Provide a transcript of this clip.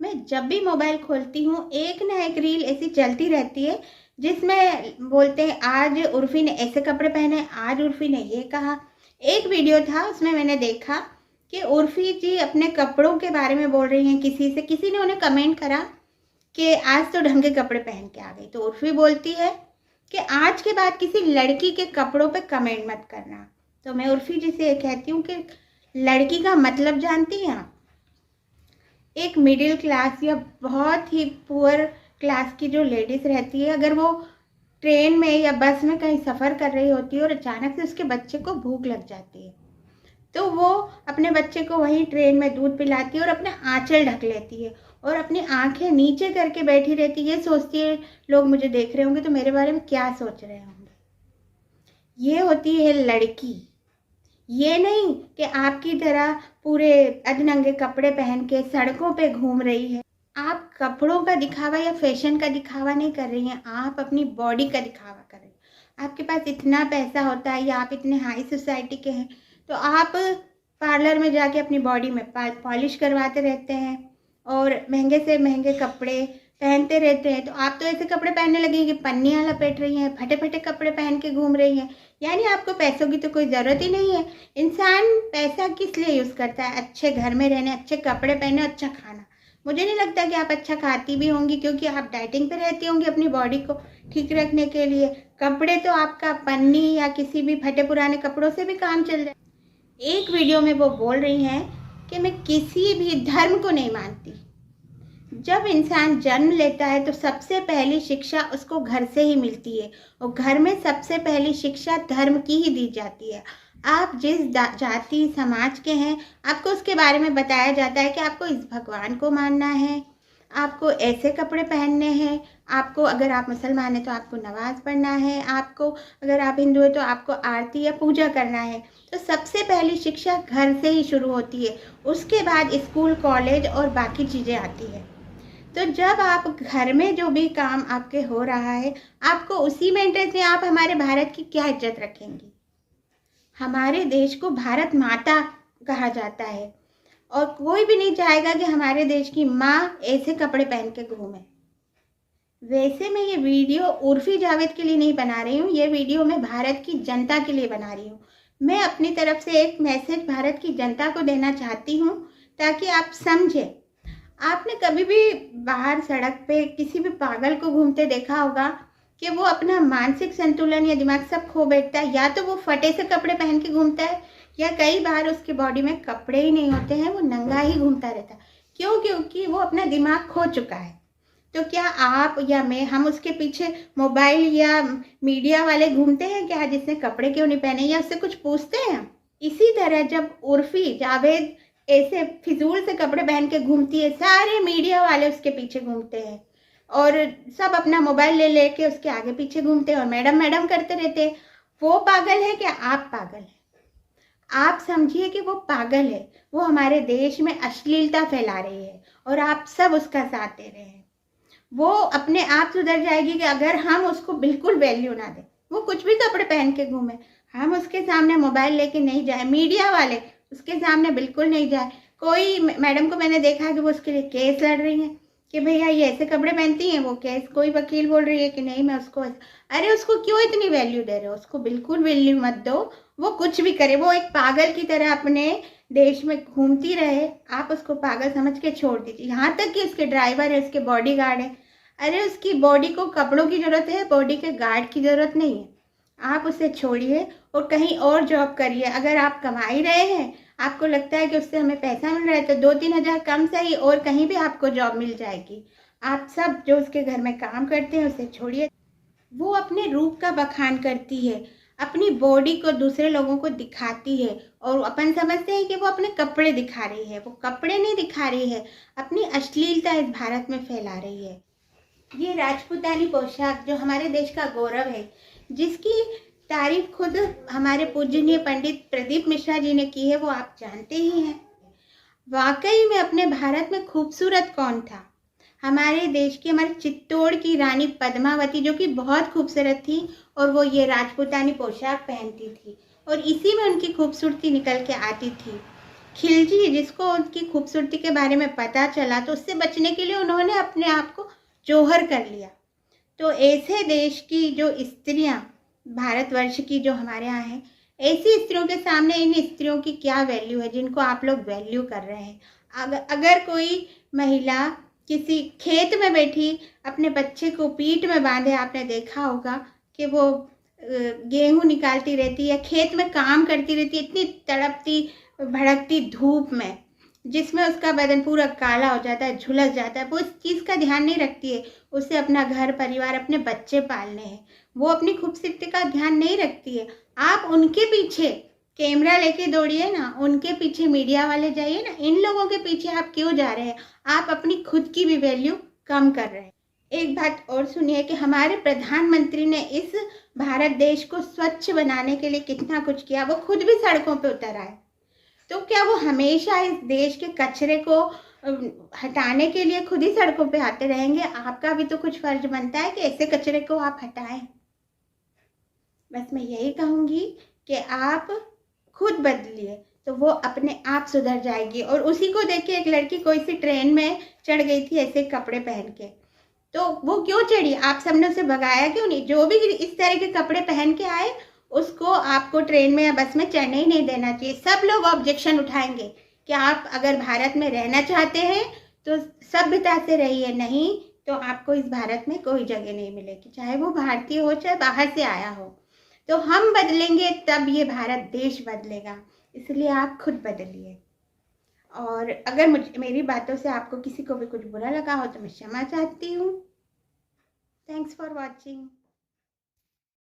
मैं जब भी मोबाइल खोलती हूँ एक ना एक रील ऐसी चलती रहती है जिसमें बोलते हैं आज उर्फ़ी ने ऐसे कपड़े पहने, आज उर्फ़ी ने ये कहा। एक वीडियो था उसमें मैंने देखा कि उर्फ़ी जी अपने कपड़ों के बारे में बोल रही हैं किसी से, किसी ने उन्हें कमेंट करा कि आज तो ढंग के कपड़े पहन के आ गई। तो उर्फ़ी बोलती है कि आज के बाद किसी लड़की के कपड़ों पे कमेंट मत करना। तो मैं उर्फ़ी जी से ये कहती हूँ कि लड़की का मतलब जानती हैं आप? एक मिडिल क्लास या बहुत ही पुअर क्लास की जो लेडीज़ रहती है, अगर वो ट्रेन में या बस में कहीं सफ़र कर रही होती है और अचानक से उसके बच्चे को भूख लग जाती है, तो वो अपने बच्चे को वहीं ट्रेन में दूध पिलाती है और अपना आँचल ढक लेती है और अपनी आँखें नीचे करके बैठी रहती है, ये सोचती है लोग मुझे देख रहे होंगे तो मेरे बारे में क्या सोच रहे होंगे। ये होती है लड़की। ये नहीं कि आपकी तरह पूरे अधनंगे कपड़े पहन के सड़कों पे घूम रही है। आप कपड़ों का दिखावा या फैशन का दिखावा नहीं कर रही हैं, आप अपनी बॉडी का दिखावा कर रही हैं। आपके पास इतना पैसा होता है या आप इतने हाई सोसाइटी के हैं तो आप पार्लर में जाके अपनी बॉडी में पॉलिश करवाते रहते हैं और महंगे से महंगे कपड़े पहनते रहते हैं। तो आप तो ऐसे कपड़े पहनने लगी कि पन्नियाँ लपेट रही हैं, फटे फटे कपड़े पहन के घूम रही हैं। यानी आपको पैसों की तो कोई ज़रूरत ही नहीं है। इंसान पैसा किस लिए यूज़ करता है? अच्छे घर में रहने, अच्छे कपड़े पहने, अच्छा खाना। मुझे नहीं लगता कि आप अच्छा खाती भी होंगी क्योंकि आप डाइटिंग पे रहती होंगी अपनी बॉडी को ठीक रखने के लिए। कपड़े तो आपका पन्नी या किसी भी फटे पुराने कपड़ों से भी काम चल जाए। एक वीडियो में वो बोल रही हैं कि मैं किसी भी धर्म को नहीं मानती। जब इंसान जन्म लेता है तो सबसे पहली शिक्षा उसको घर से ही मिलती है और घर में सबसे पहली शिक्षा धर्म की ही दी जाती है। आप जिस जाति समाज के हैं आपको उसके बारे में बताया जाता है कि आपको इस भगवान को मानना है, आपको ऐसे कपड़े पहनने हैं, आपको अगर आप मुसलमान हैं तो आपको नमाज़ पढ़ना है, आपको अगर आप हिंदू हैं तो आपको आरती या पूजा करना है। तो सबसे पहली शिक्षा घर से ही शुरू होती है, उसके बाद स्कूल कॉलेज और बाकी चीज़ें आती है। तो जब आप घर में जो भी काम आपके हो रहा है आपको उसी में इंटरेस्ट है, आप हमारे भारत की क्या इज्जत रखेंगी? हमारे देश को भारत माता कहा जाता है और कोई भी नहीं चाहेगा कि हमारे देश की माँ ऐसे कपड़े पहन के घूमे। वैसे मैं ये वीडियो उर्फ़ी जावेद के लिए नहीं बना रही हूँ, ये वीडियो मैं भारत की जनता के लिए बना रही हूँ। मैं अपनी तरफ से एक मैसेज भारत की जनता को देना चाहती हूँ ताकि आप समझें। आपने कभी भी बाहर सड़क पे किसी भी पागल को घूमते देखा होगा कि वो अपना मानसिक संतुलन या दिमाग सब खो बैठता है, या तो वो फटे से कपड़े पहन के घूमता है या कई बार उसके बॉडी में कपड़े ही नहीं होते हैं, वो नंगा ही घूमता रहता है। क्यों? क्योंकि वो अपना दिमाग खो चुका है। तो क्या आप या मैं हम उसके पीछे मोबाइल या मीडिया वाले घूमते हैं क्या जिसने कपड़े क्यों नहीं पहने, या उससे कुछ पूछते हैं हम? इसी तरह जब उर्फ़ी जावेद ऐसे फिजूल से कपड़े पहन के घूमती है, सारे मीडिया वाले उसके पीछे घूमते हैं और सब अपना मोबाइल ले लेके उसके आगे पीछे घूमते हैं और मैडम मैडम करते रहते हैं। वो पागल है क्या? आप पागल हैं। आप समझिए कि वो पागल है, वो हमारे देश में अश्लीलता फैला रही है और आप सब उसका साथ दे रहे हैं। वो अपने आप सुधर जाएगी कि अगर हम उसको बिल्कुल वैल्यू ना दें। वो कुछ भी कपड़े पहन के घूमे, हम उसके सामने मोबाइल लेके नहीं जाए, मीडिया वाले उसके सामने बिल्कुल नहीं जाए। कोई मैडम को मैंने देखा है कि वो उसके लिए केस लड़ रही हैं कि भैया ये ऐसे कपड़े पहनती हैं, वो केस कोई वकील बोल रही है कि नहीं मैं उसको अरे उसको क्यों इतनी वैल्यू दे रहे हो? उसको बिल्कुल वैल्यू मत दो, वो कुछ भी करे, वो एक पागल की तरह अपने देश में घूमती रहे, आप उसको पागल समझ के छोड़ दीजिए। यहाँ तक कि उसके ड्राइवर है, उसके बॉडी गार्ड है, अरे उसकी बॉडी को कपड़ों की ज़रूरत है, बॉडी के गार्ड की ज़रूरत नहीं है। आप उसे छोड़िए और कहीं और जॉब करिए। अगर आप कमा ही रहे हैं, आपको लगता है कि उससे हमें पैसा मिल रहा है, तो 2-3 हज़ार कम सही और कहीं भी आपको जॉब मिल जाएगी। आप सब जो उसके घर में काम करते हैं उसे छोड़िए। वो अपने रूप का बखान करती है, अपनी बॉडी को दूसरे लोगों को दिखाती है और अपन समझते हैं कि वो अपने कपड़े दिखा रही है। वो कपड़े नहीं दिखा रही है, अपनी अश्लीलता इस भारत में फैला रही है। ये राजपूतानी पोशाक जो हमारे देश का गौरव है, जिसकी तारीफ खुद हमारे पूजनीय पंडित प्रदीप मिश्रा जी ने की है, वो आप जानते ही हैं। वाकई में अपने भारत में खूबसूरत कौन था? हमारे देश की, हमारे चित्तौड़ की रानी पद्मावती, जो कि बहुत खूबसूरत थी और वो ये राजपूतानी पोशाक पहनती थी और इसी में उनकी खूबसूरती निकल के आती थी। खिलजी, जिसको उनकी खूबसूरती के बारे में पता चला तो उससे बचने के लिए उन्होंने अपने आप को जौहर कर लिया। तो ऐसे देश की जो स्त्रियां, भारतवर्ष की जो हमारे यहाँ हैं, ऐसी स्त्रियों के सामने इन स्त्रियों की क्या वैल्यू है जिनको आप लोग वैल्यू कर रहे हैं। अगर कोई महिला किसी खेत में बैठी अपने बच्चे को पीठ में बांधे, आपने देखा होगा कि वो गेहूं निकालती रहती है, खेत में काम करती रहती है, इतनी तड़पती भड़कती धूप में, जिसमें उसका बदन पूरा काला हो जाता है, झुलस जाता है, वो इस चीज़ का ध्यान नहीं रखती है। उसे अपना घर परिवार, अपने बच्चे पालने हैं, वो अपनी खूबसूरती का ध्यान नहीं रखती है। आप उनके पीछे कैमरा लेके दौड़िए ना, उनके पीछे मीडिया वाले जाइए ना, इन लोगों के पीछे आप क्यों जा रहे हैं? आप अपनी खुद की भी वैल्यू कम कर रहे हैं। एक बात और सुनिए कि हमारे प्रधानमंत्री ने इस भारत देश को स्वच्छ बनाने के लिए कितना कुछ किया। वो खुद भी सड़कों पे उतर आए, तो क्या वो हमेशा इस देश के कचरे को हटाने के लिए खुद ही सड़कों पे आते रहेंगे? आपका भी तो कुछ फर्ज बनता है कि ऐसे कचरे को आप हटाएं। बस मैं यही कहूँगी कि आप खुद बदलिए तो वो अपने आप सुधर जाएगी। और उसी को देख के एक लड़की कोई सी ट्रेन में चढ़ गई थी ऐसे कपड़े पहन के, तो वो क्यों चढ़ी? आप सबने उसे भगाया क्यों नहीं? जो भी इस तरह के कपड़े पहन के आए उसको आपको ट्रेन में या बस में चढ़ने ही नहीं देना चाहिए। सब लोग ऑब्जेक्शन उठाएंगे कि आप अगर भारत में रहना चाहते हैं तो सभ्यता से रहिए, नहीं तो आपको इस भारत में कोई जगह नहीं मिलेगी, चाहे वो भारतीय हो चाहे बाहर से आया हो। तो हम बदलेंगे तब ये भारत देश बदलेगा, इसलिए आप खुद बदलिए। और अगर मेरी बातों से आपको किसी को भी कुछ बुरा लगा हो तो मैं क्षमा चाहती हूँ। Thanks for watching.